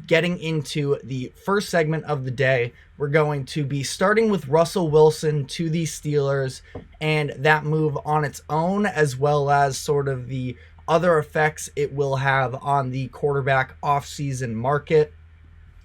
getting into the first segment of the day. We're going to be starting with Russell Wilson to the Steelers and that move on its own, as well as sort of the other effects it will have on the quarterback offseason market.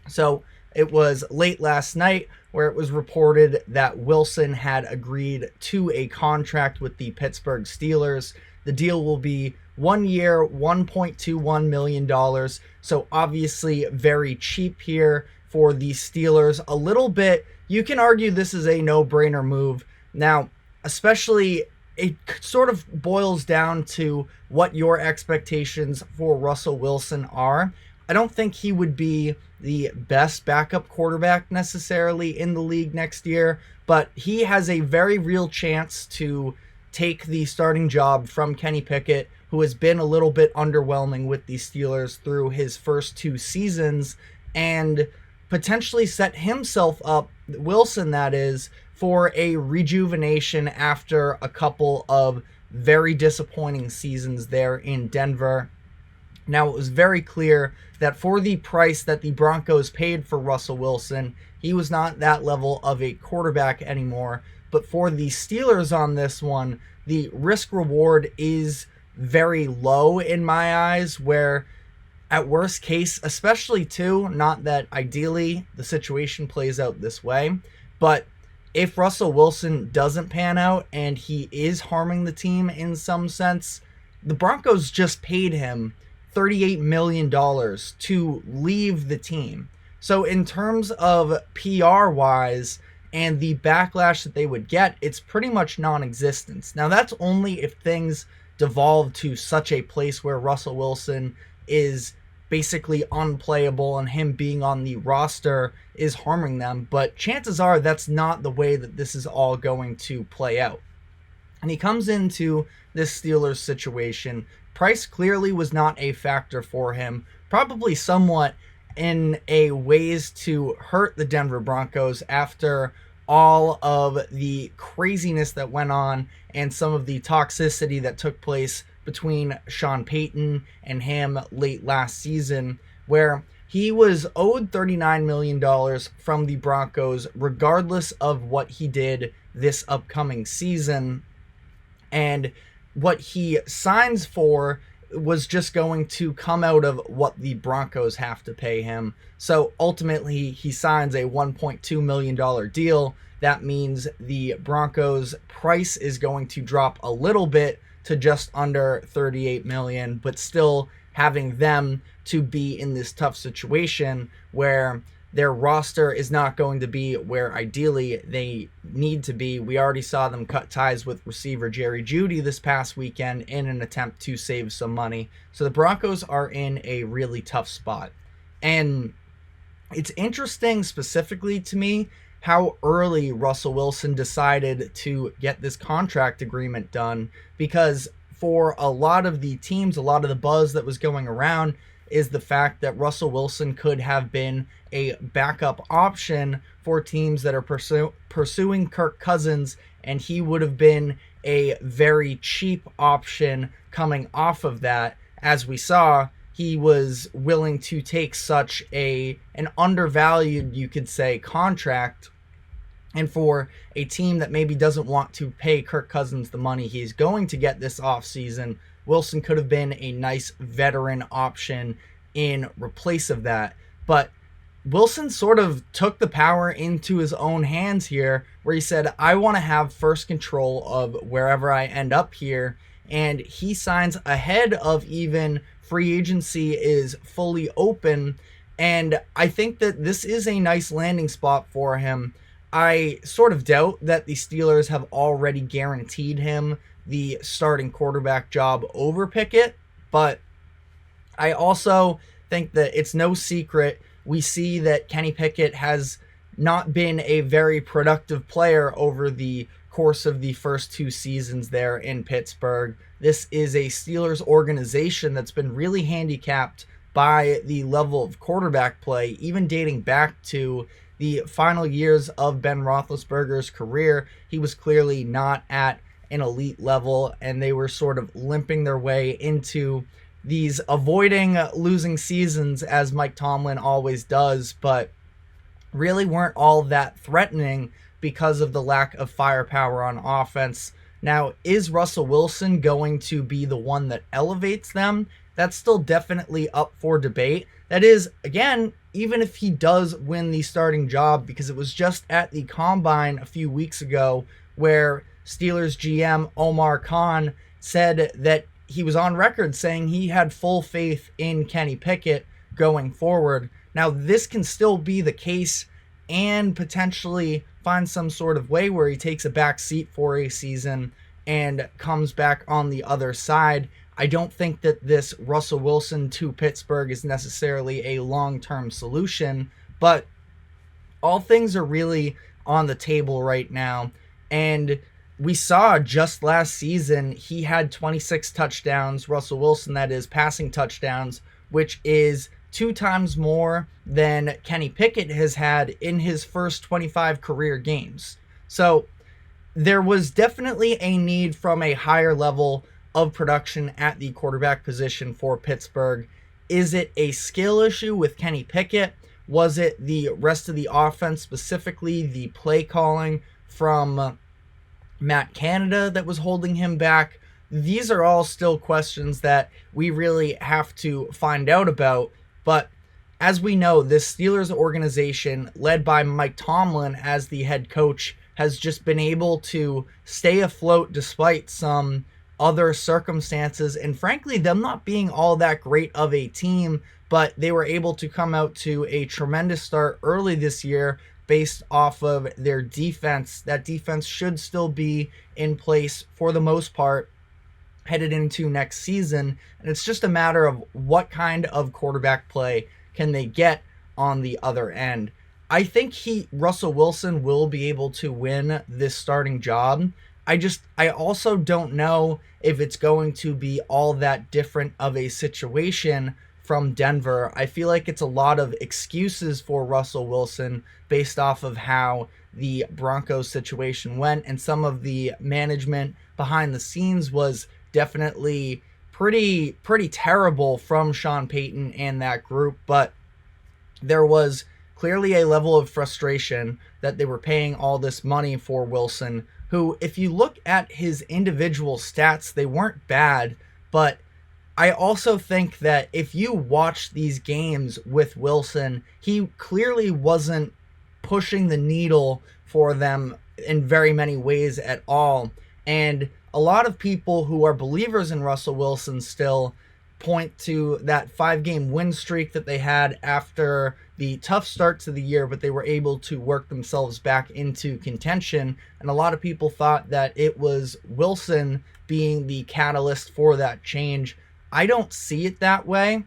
So it was late last night where it was reported that Wilson had agreed to a contract with the Pittsburgh Steelers. The deal will be 1 year, $1.21 million. So obviously very cheap here for the Steelers. A little bit, you can argue this is a no-brainer move. Now, especially it sort of boils down to what your expectations for Russell Wilson are. I don't think he would be the best backup quarterback necessarily in the league next year, but he has a very real chance to take the starting job from Kenny Pickett, who has been a little bit underwhelming with the Steelers through his first 2 seasons, and potentially set himself up, Wilson that is, for a rejuvenation after a couple of very disappointing seasons there in Denver. Now, it was very clear that for the price that the Broncos paid for Russell Wilson, he was not that level of a quarterback anymore. But for the Steelers on this one, the risk-reward is very low in my eyes, where at worst case, especially too, not that ideally the situation plays out this way, but if Russell Wilson doesn't pan out and he is harming the team in some sense, the Broncos just paid him $38 million to leave the team. So in terms of PR-wise and the backlash that they would get, it's pretty much non-existent. Now, that's only if things devolve to such a place where Russell Wilson is basically unplayable and him being on the roster is harming them. But chances are that's not the way that this is all going to play out. And he comes into this Steelers situation. Price clearly was not a factor for him, probably somewhat in a ways to hurt the Denver Broncos after all of the craziness that went on and some of the toxicity that took place between Sean Payton and him late last season, where he was owed $39 million from the Broncos regardless of what he did this upcoming season. And what he signs for was just going to come out of what the Broncos have to pay him. So ultimately, he signs a $1.2 million deal. That means the Broncos' price is going to drop a little bit to just under $38 million, but still having them to be in this tough situation where their roster is not going to be where ideally they need to be. We already saw them cut ties with receiver Jerry Jeudy this past weekend in an attempt to save some money. So the Broncos are in a really tough spot. And it's interesting specifically to me how early Russell Wilson decided to get this contract agreement done, because for a lot of the teams, a lot of the buzz that was going around is the fact that Russell Wilson could have been a backup option for teams that are pursuing Kirk Cousins, and he would have been a very cheap option coming off of that. As we saw, he was willing to take such an undervalued, you could say, contract. And for a team that maybe doesn't want to pay Kirk Cousins the money he's going to get this offseason, Wilson could have been a nice veteran option in replace of that. But Wilson sort of took the power into his own hands here, where he said, I want to have first control of wherever I end up here. And he signs ahead of even free agency is fully open. And I think that this is a nice landing spot for him. I sort of doubt that the Steelers have already guaranteed him the starting quarterback job over Pickett, but I also think that it's no secret we see that Kenny Pickett has not been a very productive player over the course of the first 2 seasons there in Pittsburgh. This is a Steelers organization that's been really handicapped by the level of quarterback play, even dating back to the final years of Ben Roethlisberger's career. He was clearly not at an elite level, and they were sort of limping their way into these avoiding losing seasons as Mike Tomlin always does, but really weren't all that threatening because of the lack of firepower on offense. Now, is Russell Wilson going to be the one that elevates them? That's still definitely up for debate. That is, again, even if he does win the starting job, because it was just at the Combine a few weeks ago where Steelers GM Omar Khan said that he was on record saying he had full faith in Kenny Pickett going forward. Now, this can still be the case and potentially find some sort of way where he takes a back seat for a season and comes back on the other side. I don't think that this Russell Wilson to Pittsburgh is necessarily a long-term solution, but all things are really on the table right now. And we saw just last season, he had 26 touchdowns, Russell Wilson, that is, passing touchdowns, which is 2 times more than Kenny Pickett has had in his first 25 career games. So there was definitely a need from a higher level of production at the quarterback position for Pittsburgh. Is it a skill issue with Kenny Pickett? Was it the rest of the offense, specifically the play calling from Matt Canada, that was holding him back? These are all still questions that we really have to find out about. But as we know, this Steelers organization, led by Mike Tomlin as the head coach, has just been able to stay afloat despite some other circumstances, and frankly, them not being all that great of a team, but they were able to come out to a tremendous start early this year based off of their defense. That defense should still be in place for the most part headed into next season, and it's just a matter of what kind of quarterback play can they get on the other end. I think Russell Wilson will be able to win this starting job. I also don't know if it's going to be all that different of a situation from Denver. I feel like it's a lot of excuses for Russell Wilson based off of how the Broncos situation went, and some of the management behind the scenes was definitely pretty terrible from Sean Payton and that group, but there was clearly a level of frustration that they were paying all this money for Wilson, who, if you look at his individual stats, they weren't bad, but I also think that if you watch these games with Wilson, he clearly wasn't pushing the needle for them in very many ways at all. And a lot of people who are believers in Russell Wilson still point to that 5-game win streak that they had after the tough start to the year, but they were able to work themselves back into contention. And a lot of people thought that it was Wilson being the catalyst for that change. I don't see it that way.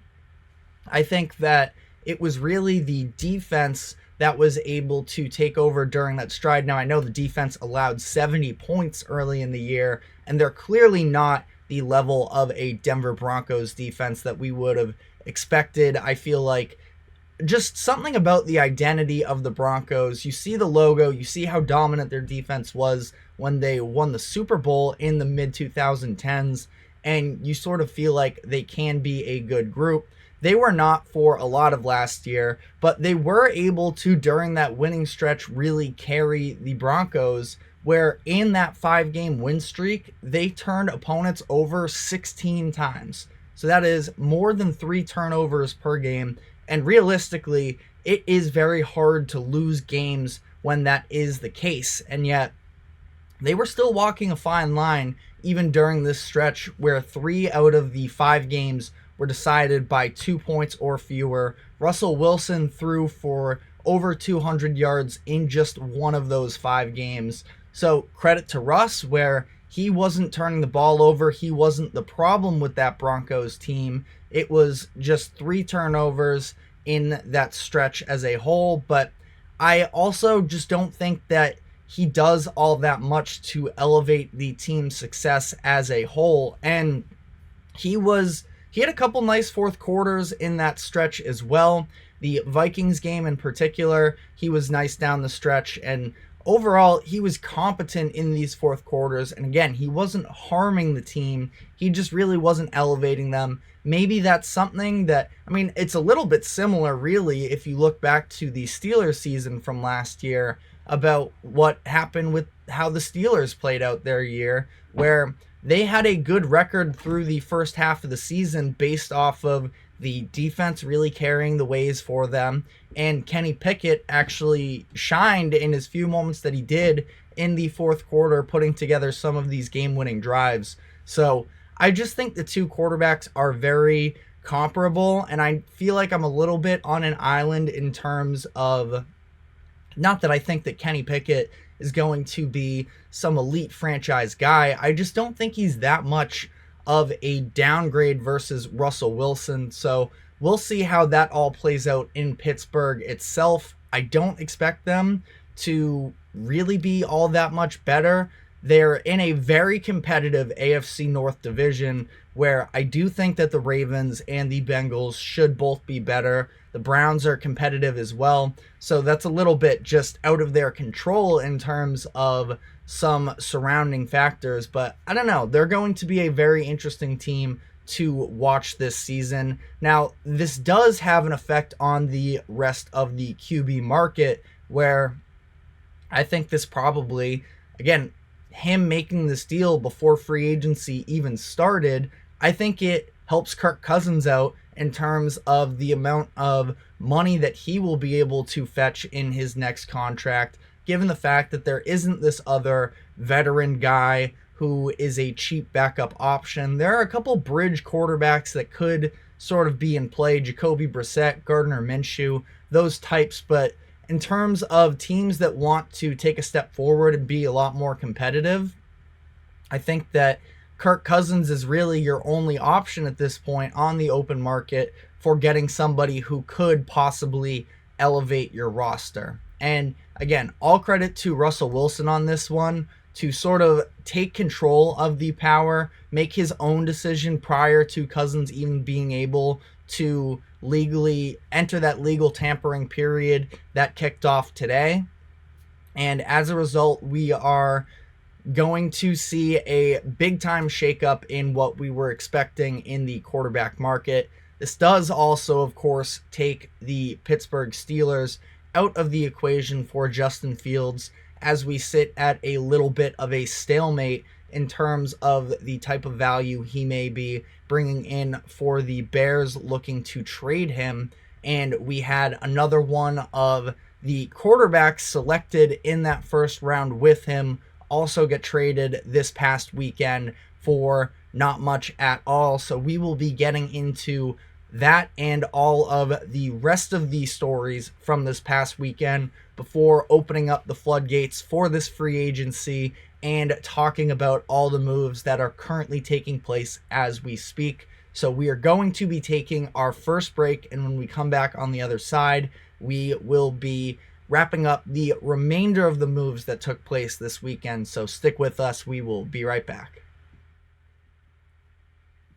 I think that it was really the defense that was able to take over during that stride. Now, I know the defense allowed 70 points early in the year, and they're clearly not the level of a Denver Broncos defense that we would have expected. I feel like just something about the identity of the Broncos. You see the logo, you see how dominant their defense was when they won the Super Bowl in the mid-2010s, and you sort of feel like they can be a good group. They were not for a lot of last year, but they were able to, during that winning stretch, really carry the Broncos, where in that 5-game win streak, they turned opponents over 16 times. So that is more than 3 turnovers per game. And realistically, it is very hard to lose games when that is the case. And yet, they were still walking a fine line even during this stretch where 3 out of the 5 games were decided by 2 points or fewer. Russell Wilson threw for over 200 yards in just one of those 5 games. So credit to Russ, where he wasn't turning the ball over. He wasn't the problem with that Broncos team. It was just 3 turnovers in that stretch as a whole. But I also just don't think that he does all that much to elevate the team's success as a whole. And he had a couple nice fourth quarters in that stretch as well. The Vikings game in particular, he was nice down the stretch, and overall, he was competent in these fourth quarters. And again, he wasn't harming the team. He just really wasn't elevating them. Maybe that's something that, I mean, it's a little bit similar, really, if you look back to the Steelers season from last year about what happened with how the Steelers played out their year, where they had a good record through the first half of the season based off of the defense really carrying the ways for them. And Kenny Pickett actually shined in his few moments that he did in the fourth quarter, putting together some of these game-winning drives. So I just think the two quarterbacks are very comparable, and I feel like I'm a little bit on an island in terms of, not that I think that Kenny Pickett is going to be some elite franchise guy. I just don't think he's that much of a downgrade versus Russell Wilson. So we'll see how that all plays out in Pittsburgh itself. I don't expect them to really be all that much better. They're in a very competitive AFC North division where I do think that the Ravens and the Bengals should both be better. The Browns are competitive as well. So that's a little bit just out of their control in terms of some surrounding factors. But I don't know. They're going to be a very interesting team to watch this season. Now, this does have an effect on the rest of the QB market, where I think this probably, again, him making this deal before free agency even started, I think it helps Kirk Cousins out in terms of the amount of money that he will be able to fetch in his next contract, given the fact that there isn't this other veteran guy who is a cheap backup option. There are a couple bridge quarterbacks that could sort of be in play, Jacoby Brissett, Gardner Minshew, those types, but in terms of teams that want to take a step forward and be a lot more competitive, I think that Kirk Cousins is really your only option at this point on the open market for getting somebody who could possibly elevate your roster. And again, all credit to Russell Wilson on this one to sort of take control of the power, make his own decision prior to Cousins even being able to legally enter that legal tampering period that kicked off today. And as a result, we are going to see a big time shakeup in what we were expecting in the quarterback market. This does also, of course, take the Pittsburgh Steelers out of the equation for Justin Fields, as we sit at a little bit of a stalemate in terms of the type of value he may be bringing in for the Bears looking to trade him. And we had another one of the quarterbacks selected in that first round with him also get traded this past weekend for not much at all. So we will be getting into that and all of the rest of the stories from this past weekend before opening up the floodgates for this free agency and talking about all the moves that are currently taking place as we speak. So we are going to be taking our first break, and when we come back on the other side, we will be wrapping up the remainder of the moves that took place this weekend. So stick with us. We will be right back.